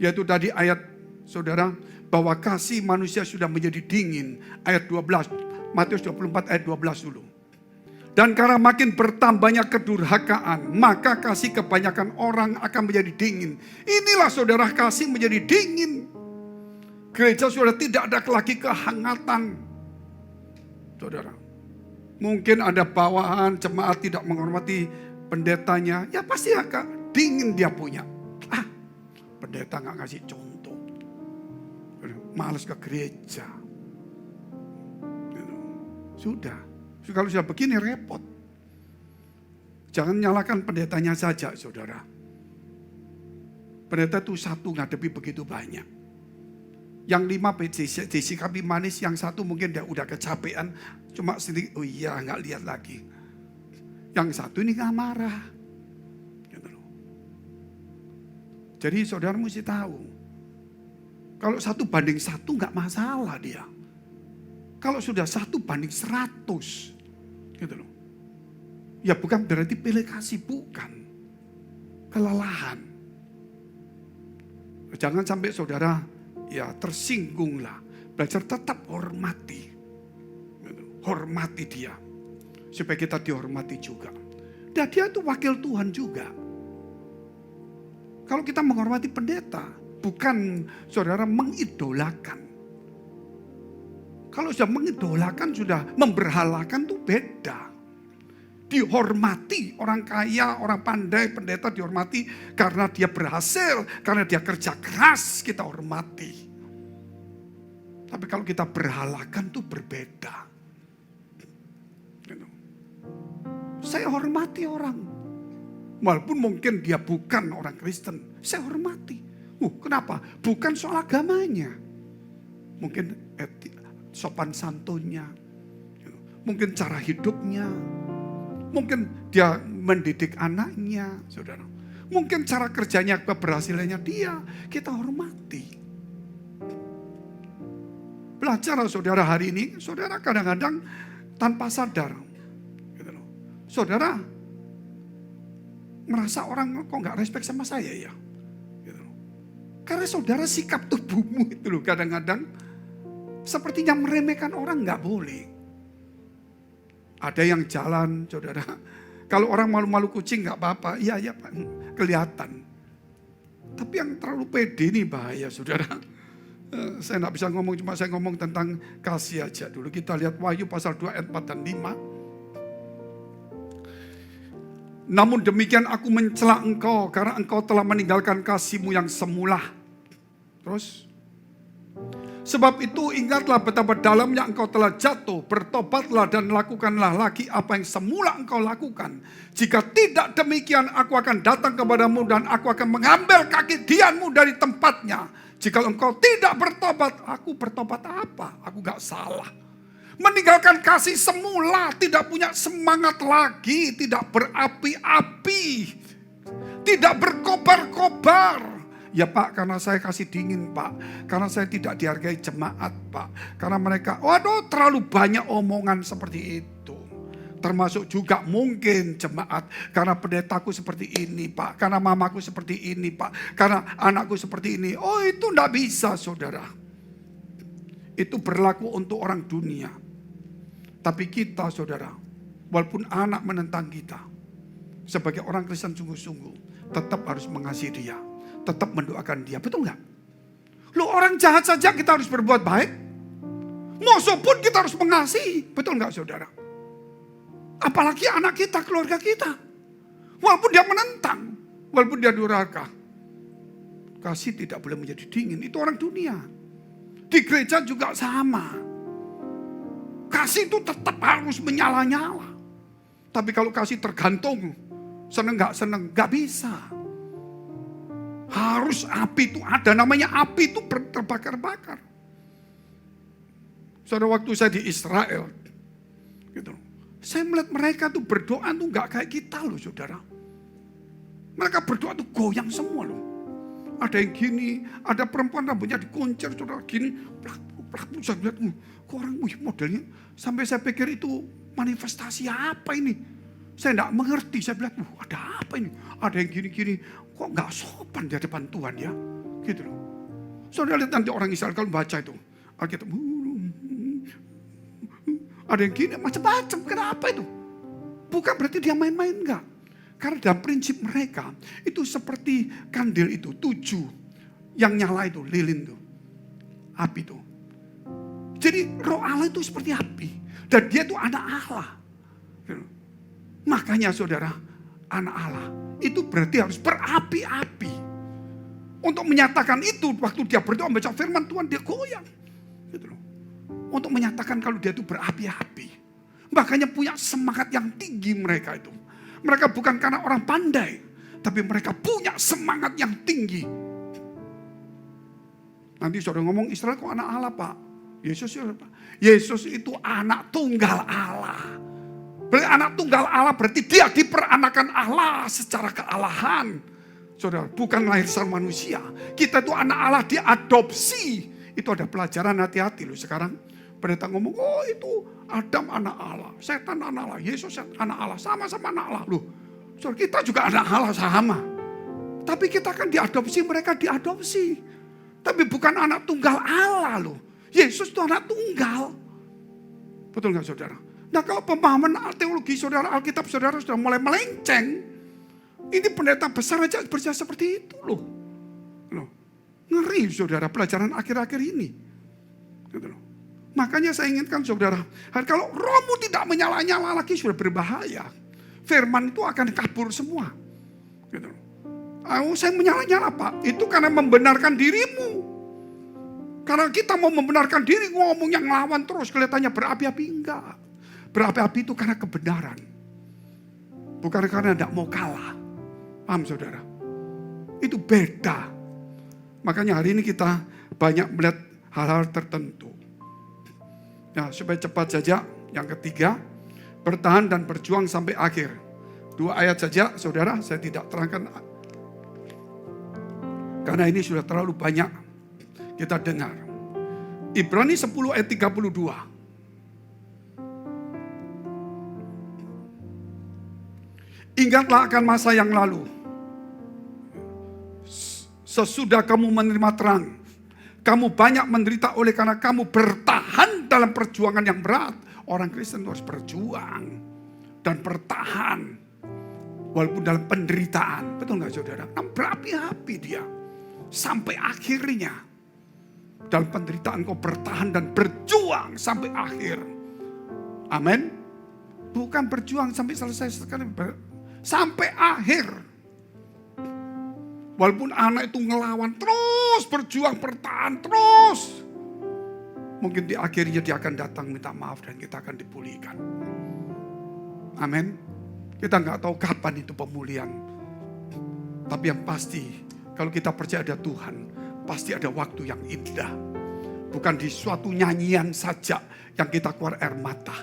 yaitu tadi ayat saudara, bahwa kasih manusia sudah menjadi dingin, ayat 12, Matius 24 ayat 12 dulu. Dan karena makin bertambahnya kedurhakaan, maka kasih kebanyakan orang akan menjadi dingin. Inilah saudara, kasih menjadi dingin. Gereja sudah tidak ada lagi kehangatan. Saudara, mungkin ada bawahan jemaat tidak menghormati pendetanya. Ya pasti agak dingin dia punya. Pendeta gak kasih contoh. Males ke gereja. Sudah. Kalau sudah begini repot. Jangan nyalakan pendetanya saja, saudara. Pendeta itu satu ngadepi begitu banyak. Yang 5 disikapi manis, yang 1 mungkin dia udah kecapean, cuma sedikit, oh iya nggak lihat lagi. Yang 1 ini nggak marah. Gitu loh. Jadi saudara mesti tahu, kalau 1 banding 1 nggak masalah dia. Kalau sudah 1 banding 100, gitu loh. Ya bukan berarti pilih kasih, bukan. Kelelahan. Jangan sampai saudara ya tersinggunglah. Belajar tetap hormati. Hormati dia. Supaya kita dihormati juga. Dan dia itu wakil Tuhan juga. Kalau kita menghormati pendeta, bukan saudara mengidolakan. Kalau sudah mengidolakan, sudah memberhalakan itu beda. Dihormati, orang kaya, orang pandai, pendeta dihormati karena dia berhasil, karena dia kerja keras, kita hormati. Tapi kalau kita berhalakan itu berbeda. Saya hormati orang. Walaupun mungkin dia bukan orang Kristen, saya hormati. Kenapa? Bukan soal agamanya. Mungkin sopan santunnya, mungkin cara hidupnya, mungkin dia mendidik anaknya, saudara. Mungkin cara kerjanya, keberhasilannya dia, kita hormati. Belajar saudara hari ini, saudara kadang-kadang tanpa sadar. Saudara merasa orang kok gak respect sama saya ya. Karena saudara sikap tubuhmu itu loh kadang-kadang sepertinya meremehkan orang, nggak boleh. Ada yang jalan, saudara. Kalau orang malu-malu kucing nggak apa-apa, iya Pak, kelihatan. Tapi yang terlalu pede ini bahaya, saudara. Saya nggak bisa ngomong, cuma saya ngomong tentang kasih aja dulu. Kita lihat Wahyu pasal 2 ayat 4 dan 5. Namun demikian aku mencela engkau karena engkau telah meninggalkan kasihmu yang semula. Terus, sebab itu ingatlah betapa dalamnya engkau telah jatuh, bertobatlah dan lakukanlah lagi apa yang semula engkau lakukan. Jika tidak demikian aku akan datang kepadamu dan aku akan mengambil kaki dianmu dari tempatnya. Jika engkau tidak bertobat, aku bertobat apa? Aku gak salah. Meninggalkan kasih semula, tidak punya semangat lagi, tidak berapi-api, tidak berkobar-kobar. Ya Pak, karena saya kasih dingin Pak, karena saya tidak dihargai jemaat Pak, karena mereka, waduh terlalu banyak omongan seperti itu. Termasuk juga mungkin jemaat, karena pendetaku seperti ini Pak, karena mamaku seperti ini Pak, karena anakku seperti ini. Oh itu enggak bisa saudara. Itu berlaku untuk orang dunia. Tapi kita saudara, walaupun anak menentang kita, sebagai orang Kristen sungguh-sungguh, tetap harus mengasihi dia. Tetap mendoakan dia, betul nggak? Loh orang jahat saja kita harus berbuat baik. Musuh pun kita harus mengasihi, betul nggak saudara? Apalagi anak kita, keluarga kita. Walaupun dia menentang, walaupun dia durhaka. Kasih tidak boleh menjadi dingin, itu orang dunia. Di gereja juga sama. Kasih itu tetap harus menyala-nyala. Tapi kalau kasih tergantung seneng gak bisa. Harus api itu ada, namanya api itu terbakar-bakar. Saudara, waktu saya di Israel, gitu, saya melihat mereka tuh berdoa tuh gak kayak kita loh saudara. Mereka berdoa tuh goyang semua loh. Ada yang gini, ada perempuan rambutnya dikuncir, saudara gini, pelaku saya lihat, kok orang modelnya, sampai saya pikir itu manifestasi apa ini? Saya tidak mengerti, saya bilang, ada apa ini? Ada yang gini-gini, kok nggak sopan di hadapan Tuhan ya? Gitu loh. Saudara lihat nanti orang Israel kalau baca itu, Alkitab, ada yang gini, macam-macam, kenapa itu? Bukan berarti dia main-main, enggak. Karena dalam prinsip mereka, itu seperti kandil itu, 7, yang nyala itu, lilin itu, api itu. Jadi roh Allah itu seperti api, dan dia itu anak Allah. Makanya saudara, anak Allah itu berarti harus berapi-api. Untuk menyatakan itu, waktu dia berdoa membaca firman Tuhan, dia goyang. Gitu loh. Untuk menyatakan kalau dia itu berapi-api. Makanya punya semangat yang tinggi mereka itu. Mereka bukan karena orang pandai, tapi mereka punya semangat yang tinggi. Nanti saudara ngomong, Israel kok anak Allah Pak? Yesus itu anak tunggal Allah. Berarti anak tunggal Allah berarti dia diperanakan Allah secara kealahan. Saudara, bukan lahir sama manusia. Kita itu anak Allah diadopsi. Itu ada pelajaran, hati-hati loh sekarang. Pendeta ngomong, oh itu Adam anak Allah, setan anak Allah, Yesus anak Allah, sama-sama anak Allah. Loh, saudara, kita juga anak Allah sama. Tapi kita kan diadopsi, mereka diadopsi. Tapi bukan anak tunggal Allah loh. Yesus itu anak tunggal. Betul nggak saudara? Nah kalau pemahaman teologi saudara, Alkitab saudara sudah mulai melenceng. Ini pendeta besar aja berjaya seperti itu loh. Ngeri saudara pelajaran akhir-akhir ini. Gitu loh. Makanya saya inginkan saudara, kalau rohmu tidak menyala-nyala lagi sudah berbahaya. Firman itu akan kabur semua. Gitu loh. Saya menyala-nyala Pak, itu karena membenarkan dirimu. Karena kita mau membenarkan diri, ngomong yang ngelawan terus, kelihatannya berapi-api, enggak. Berapi-api itu karena kebenaran. Bukan karena tidak mau kalah. Paham saudara? Itu beda. Makanya hari ini kita banyak melihat hal-hal tertentu. Nah, supaya cepat saja, yang ketiga, bertahan dan berjuang sampai akhir. 2 ayat saja, saudara, saya tidak terangkan. Karena ini sudah terlalu banyak kita dengar. Ibrani 10 ayat 32. Ingatlah akan masa yang lalu. Sesudah kamu menerima terang, kamu banyak menderita oleh karena kamu bertahan dalam perjuangan yang berat. Orang Kristen harus berjuang dan bertahan walaupun dalam penderitaan. Betul nggak saudara? Berapi-api dia sampai akhirnya. Dalam penderitaan kau bertahan dan berjuang sampai akhir. Amin. Bukan berjuang sampai selesai sekali, sampai akhir. Walaupun anak itu ngelawan terus, berjuang, bertahan terus. Mungkin di akhirnya dia akan datang minta maaf dan kita akan dipulihkan. Amin. Kita nggak tahu kapan itu pemulihan. Tapi yang pasti, kalau kita percaya ada Tuhan, pasti ada waktu yang indah. Bukan di suatu nyanyian saja yang kita keluar air mata.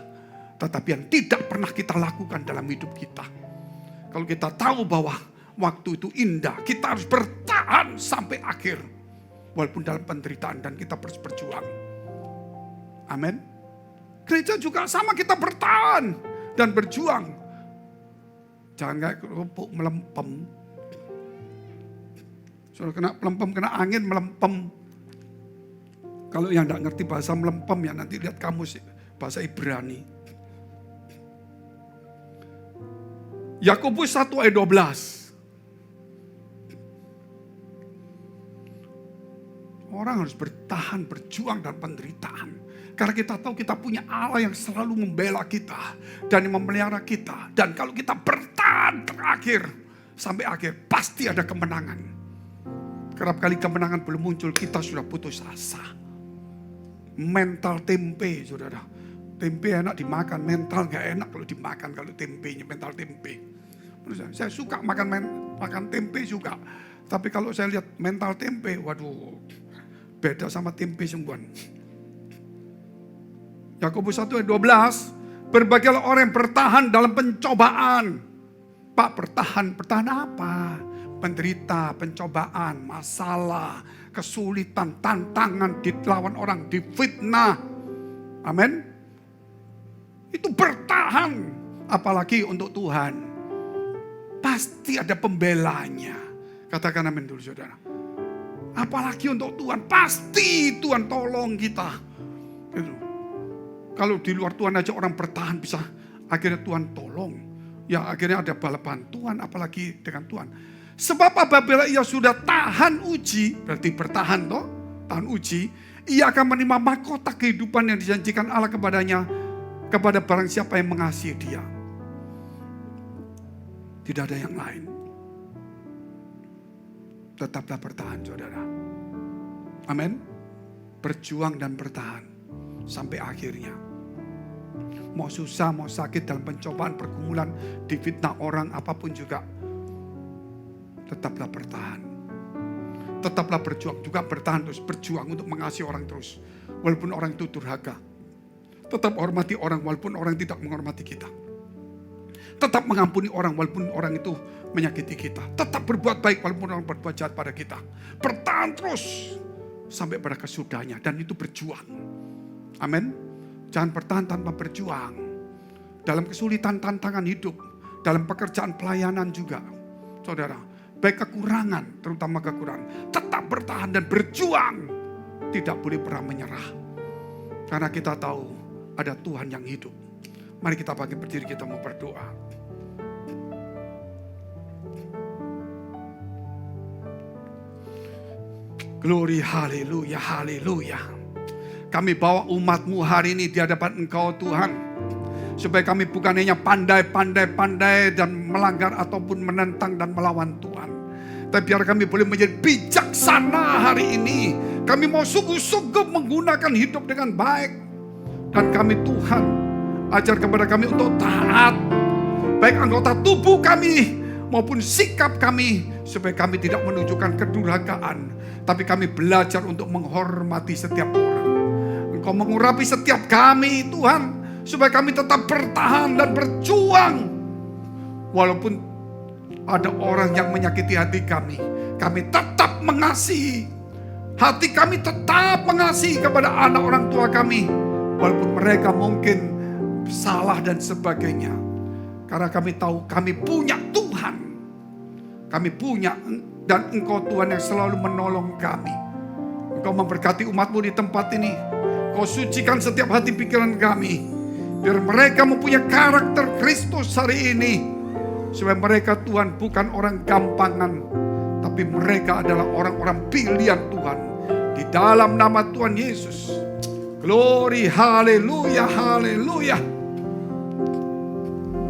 Tetapi yang tidak pernah kita lakukan dalam hidup kita. Kalau kita tahu bahwa waktu itu indah, kita harus bertahan sampai akhir. Walaupun dalam penderitaan dan kita harus berjuang. Amin. Gereja juga sama, kita bertahan dan berjuang. Jangan kayak kerupuk melempem. Soalnya kena melempem, kena angin melempem. Kalau yang tidak ngerti bahasa melempem ya nanti lihat kamus bahasa Ibrani. Yakobus 1 ayat 12. Orang harus bertahan, berjuang dan penderitaan. Karena kita tahu kita punya Allah yang selalu membela kita dan memelihara kita. Dan kalau kita bertahan terakhir sampai akhir, pasti ada kemenangan. Kerap kali kemenangan belum muncul, kita sudah putus asa. Mental tempe, saudara. Tempe enak dimakan, mental gak enak kalau dimakan kalau tempenya, mental tempe. Saya suka makan tempe juga. Tapi kalau saya lihat mental tempe, waduh, beda sama tempe sungguhan. Yakobus 1 ayat 12, berbahagialah orang yang bertahan dalam pencobaan. Pak, bertahan apa? Penderita, pencobaan, masalah, kesulitan, tantangan, dilawan orang, difitnah. Amin. Itu bertahan, apalagi untuk Tuhan. Pasti ada pembelanya. Katakan amin dulu saudara. Apalagi untuk Tuhan, pasti Tuhan tolong kita. Gitu. Kalau di luar Tuhan aja orang bertahan bisa, akhirnya Tuhan tolong. Ya akhirnya ada bala bantuan, apalagi dengan Tuhan. Sebab apabila ia sudah tahan uji, berarti bertahan toh, tahan uji, ia akan menerima mahkota kehidupan yang dijanjikan Allah kepadanya, kepada barang siapa yang mengasihi dia. Tidak ada yang lain. Tetaplah bertahan saudara. Amin. Berjuang dan bertahan sampai akhirnya. Mau susah, mau sakit dalam pencobaan, pergumulan, difitnah orang, apapun juga. Tetaplah bertahan. Tetaplah berjuang, juga bertahan terus, berjuang untuk mengasihi orang terus. Walaupun orang itu durhaka. Tetap hormati orang walaupun orang tidak menghormati kita. Tetap mengampuni orang walaupun orang itu menyakiti kita. Tetap berbuat baik walaupun orang berbuat jahat pada kita. Bertahan terus sampai pada kesudahannya, dan itu berjuang. Amin. Jangan bertahan tanpa berjuang. Dalam kesulitan tantangan hidup, dalam pekerjaan pelayanan juga. Saudara, baik kekurangan, terutama kekurangan. Tetap bertahan dan berjuang. Tidak boleh pernah menyerah. Karena kita tahu ada Tuhan yang hidup. Mari kita bangkit berdiri, kita mau berdoa. Glory, haleluya, haleluya. Kami bawa umat-Mu hari ini di hadapan Engkau Tuhan. Supaya kami bukan hanya pandai dan melanggar ataupun menentang dan melawan Tuhan. Tapi biar kami boleh menjadi bijaksana hari ini. Kami mau sungguh-sungguh menggunakan hidup dengan baik. Dan kami Tuhan, ajar kepada kami untuk taat. Baik anggota tubuh kami maupun sikap kami. Supaya kami tidak menunjukkan kedurhakaan. Tapi kami belajar untuk menghormati setiap orang. Engkau mengurapi setiap kami Tuhan. Supaya kami tetap bertahan dan berjuang. Walaupun ada orang yang menyakiti hati kami. Kami tetap mengasihi. Hati kami tetap mengasihi kepada anak orang tua kami. Walaupun mereka mungkin salah dan sebagainya. Karena kami tahu kami punya Tuhan. Kami punya, dan Engkau Tuhan yang selalu menolong kami. Engkau memberkati umat-Mu di tempat ini. Kau sucikan setiap hati pikiran kami. Biar mereka mempunyai karakter Kristus hari ini. Supaya mereka Tuhan bukan orang gampangan. Tapi mereka adalah orang-orang pilihan Tuhan. Di dalam nama Tuhan Yesus. Glory, haleluya, haleluya.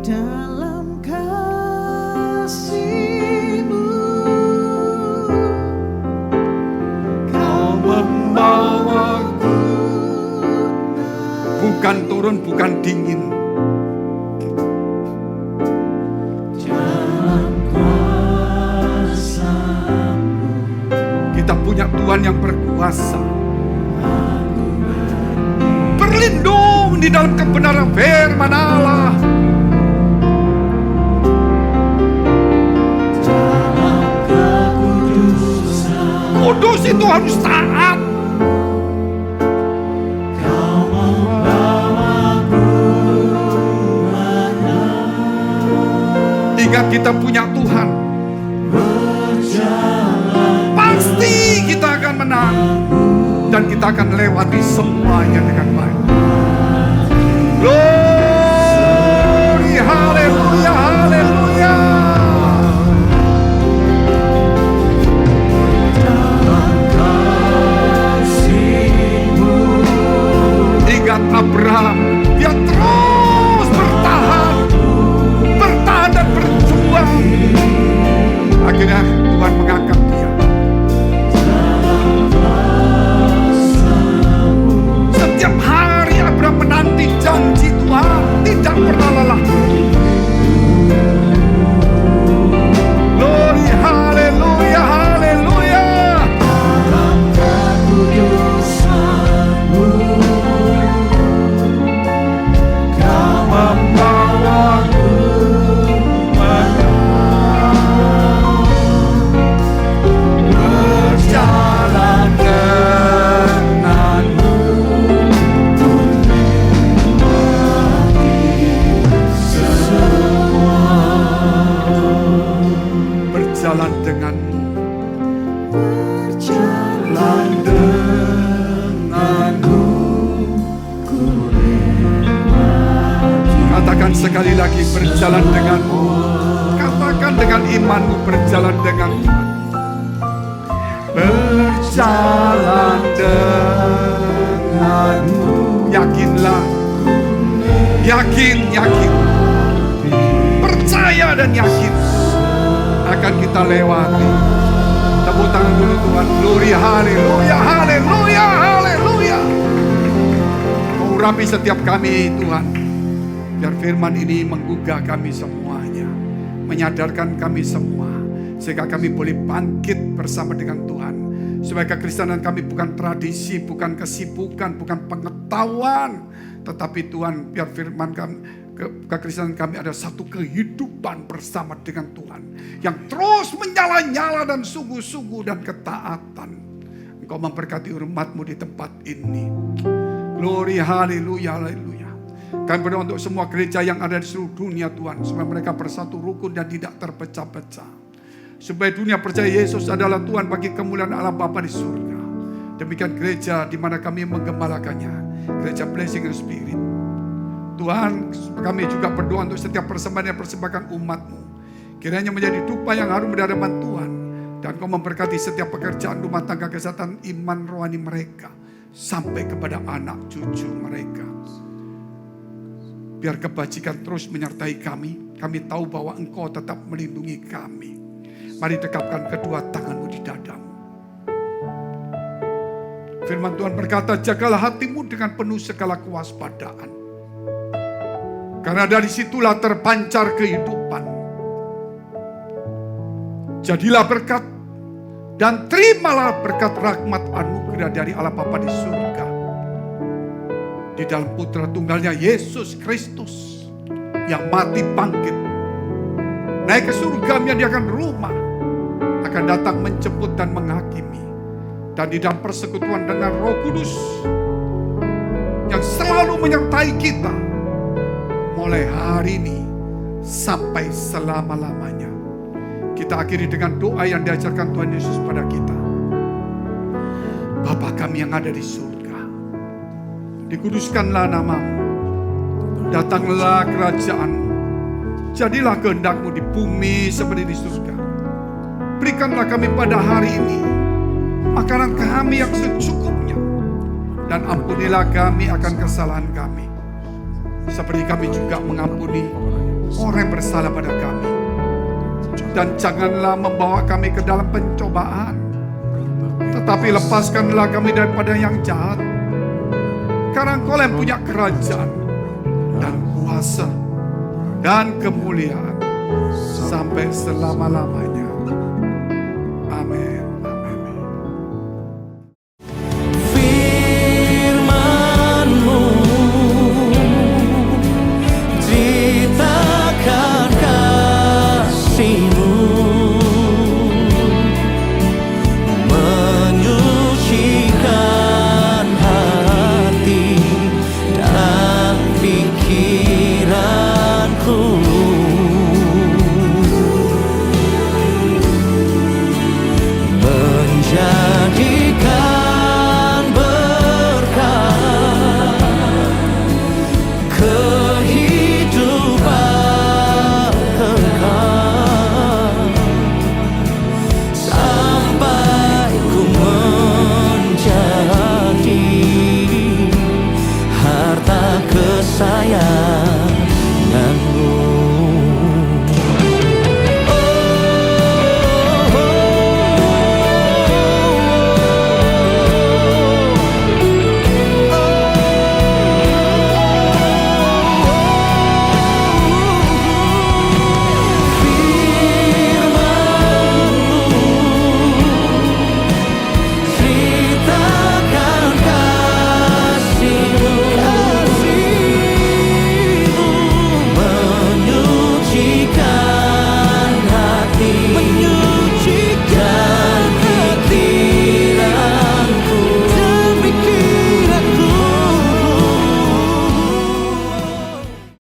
Dalam kasih-Mu Kau membawaku, Bukan turun, bukan dingin. dalam kuasa-Mu Kita punya Tuhan yang berkuasa. Berlindung di dalam kebenaran firman Allah. dalam kekudusan Kudus itu harus taat. Kau membawaku Ingat kita punya Tuhan. berjalan Pasti kita akan menang. Dan kita akan lewati semuanya dengan baik. Glory, haleluya, haleluya. dalam kasih-Mu Ingat Abraham, dia terus bertahan dan berjuang. Akhirnya Tuhan mengangkat dia. Setiap hari Abraham menanti janji Tuhan, tidak pernah lelah. sekali lagi berjalan denganmu. Katakan dengan imanmu, berjalan dengan Tuhan. Berjalan denganmu. Yakinlah. Yakin. Percaya dan yakin akan kita lewati. Tepuk tangan dulu Tuhan. Glory, haleluya, haleluya, haleluya. Urapi setiap kami Tuhan. Biar firman ini menggugah kami semuanya. Menyadarkan kami semua. Sehingga kami boleh bangkit bersama dengan Tuhan. Supaya kekristenan kami bukan tradisi, bukan kesibukan, bukan pengetahuan. Tetapi Tuhan, biar firman kami, kekristenan kami ada satu kehidupan bersama dengan Tuhan. Yang terus menyala-nyala dan sungguh-sungguh dan ketaatan. Engkau memberkati umat-Mu di tempat ini. Glory, haleluya, haleluya. Kami berdoa untuk semua gereja yang ada di seluruh dunia Tuhan. Supaya mereka bersatu rukun dan tidak terpecah-pecah. Supaya dunia percaya Yesus adalah Tuhan bagi kemuliaan Allah Bapa di surga. Demikian gereja di mana kami menggembalakannya. Gereja Blessing and Spirit. Tuhan, kami juga berdoa untuk setiap persembahan yang persembahkan umat-Mu. Kiranya menjadi dupa yang harum di hadapan Tuhan. Dan Kau memberkati setiap pekerjaan rumah tangga, kesehatan, iman rohani mereka. Sampai kepada anak cucu mereka. Biar kebajikan terus menyertai kami. Kami tahu bahwa Engkau tetap melindungi kami. Mari dekapkan kedua tangan-Mu di dadamu. Firman Tuhan berkata, jagalah hatimu dengan penuh segala kewaspadaan. Karena dari situlah terpancar kehidupan. Jadilah berkat dan terimalah berkat rahmat anugerah dari Allah Bapa di surga. Di dalam putra tunggalnya Yesus Kristus yang mati bangkit. Naik ke surga menyediakan rumah. Akan datang menjemput dan menghakimi. Dan di dalam persekutuan dengan Roh Kudus yang selalu menyertai kita mulai hari ini sampai selama-lamanya. Kita akhiri dengan doa yang diajarkan Tuhan Yesus pada kita. Bapa kami yang ada di surga, dikuduskanlah nama-Mu, datanglah kerajaan-Mu, jadilah kehendak-Mu di bumi seperti di surga. Berikanlah kami pada hari ini makanan kami yang secukupnya. Dan ampunilah kami akan kesalahan kami. Seperti kami juga mengampuni orang yang bersalah pada kami. Dan janganlah membawa kami ke dalam pencobaan. Tetapi lepaskanlah kami daripada yang jahat. Karena Engkau yang punya kerajaan dan kuasa dan kemuliaan sampai selama-lamanya.